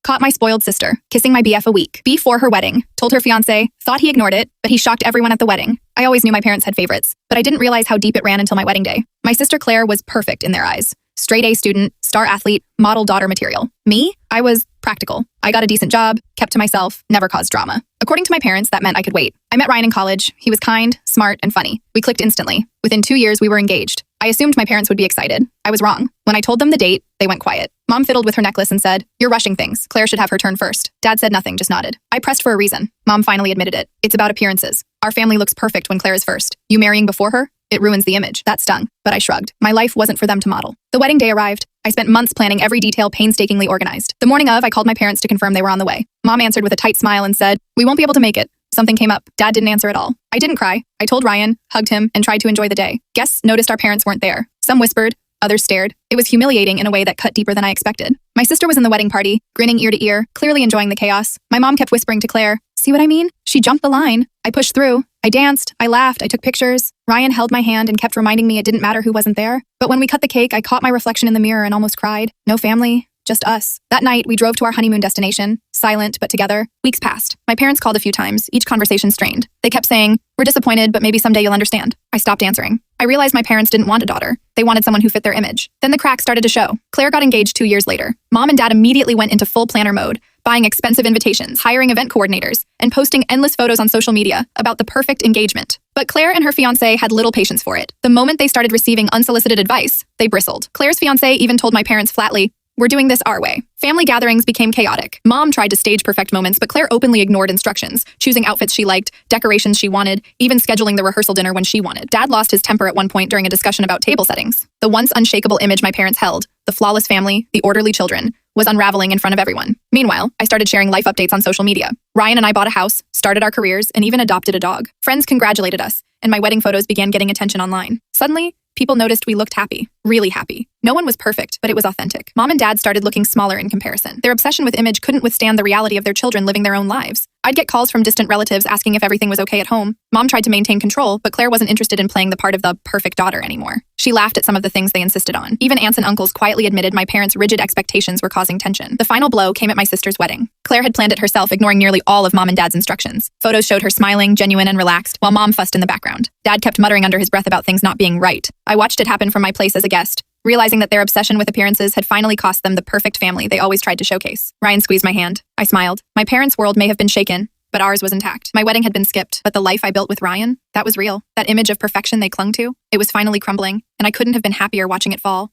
Caught my spoiled sister, kissing my BF a week before her wedding. Told her fiancé, thought he ignored it, but he shocked everyone at the wedding. I always knew my parents had favorites, but I didn't realize how deep it ran until my wedding day. My sister Claire was perfect in their eyes. Straight A student, star athlete, model daughter material. Me? I was practical. I got a decent job, kept to myself, never caused drama. According to my parents, that meant I could wait. I met Ryan in college. He was kind, smart, and funny. We clicked instantly. Within 2 years, we were engaged. I assumed my parents would be excited. I was wrong. When I told them the date, they went quiet. Mom fiddled with her necklace and said, "You're rushing things. Claire should have her turn first." Dad said nothing, just nodded. I pressed for a reason. Mom finally admitted it. It's about appearances. Our family looks perfect when Claire is first. You marrying before her? It ruins the image. That stung, but I shrugged. My life wasn't for them to model. The wedding day arrived. I spent months planning every detail painstakingly organized. The morning of, I called my parents to confirm they were on the way. Mom answered with a tight smile and said, "We won't be able to make it." Something came up. Dad didn't answer at all. I didn't cry. I told Ryan, hugged him, and tried to enjoy the day. Guests noticed our parents weren't there. Some whispered, others stared. It was humiliating in a way that cut deeper than I expected. My sister was in the wedding party, grinning ear to ear, clearly enjoying the chaos. My mom kept whispering to Claire, "See what I mean? She jumped the line." I pushed through. I danced. I laughed. I took pictures. Ryan held my hand and kept reminding me it didn't matter who wasn't there. But when we cut the cake, I caught my reflection in the mirror and almost cried. No family. Just us. That night, we drove to our honeymoon destination, silent but together. Weeks passed. My parents called a few times, each conversation strained. They kept saying, "We're disappointed, but maybe someday you'll understand." I stopped answering. I realized my parents didn't want a daughter. They wanted someone who fit their image. Then the cracks started to show. Claire got engaged 2 years later. Mom and Dad immediately went into full planner mode, buying expensive invitations, hiring event coordinators, and posting endless photos on social media about the perfect engagement. But Claire and her fiancé had little patience for it. The moment they started receiving unsolicited advice, they bristled. Claire's fiancé even told my parents flatly, "We're doing this our way." Family gatherings became chaotic. Mom tried to stage perfect moments, but Claire openly ignored instructions, choosing outfits she liked, decorations she wanted, even scheduling the rehearsal dinner when she wanted. Dad lost his temper at one point during a discussion about table settings. The once unshakable image my parents held, the flawless family, the orderly children, was unraveling in front of everyone. Meanwhile, I started sharing life updates on social media. Ryan and I bought a house, started our careers, and even adopted a dog. Friends congratulated us, and my wedding photos began getting attention online. Suddenly, people noticed we looked happy, really happy. No one was perfect, but it was authentic. Mom and Dad started looking smaller in comparison. Their obsession with image couldn't withstand the reality of their children living their own lives. I'd get calls from distant relatives asking if everything was okay at home. Mom tried to maintain control, but Claire wasn't interested in playing the part of the perfect daughter anymore. She laughed at some of the things they insisted on. Even aunts and uncles quietly admitted my parents' rigid expectations were causing tension. The final blow came at my sister's wedding. Claire had planned it herself, ignoring nearly all of Mom and Dad's instructions. Photos showed her smiling, genuine, and relaxed, while Mom fussed in the background. Dad kept muttering under his breath about things not being right. I watched it happen from my place as a guest, realizing that their obsession with appearances had finally cost them the perfect family they always tried to showcase. Ryan squeezed my hand. I smiled. My parents' world may have been shaken, but ours was intact. My wedding had been skipped, but the life I built with Ryan, that was real. That image of perfection they clung to, it was finally crumbling, and I couldn't have been happier watching it fall.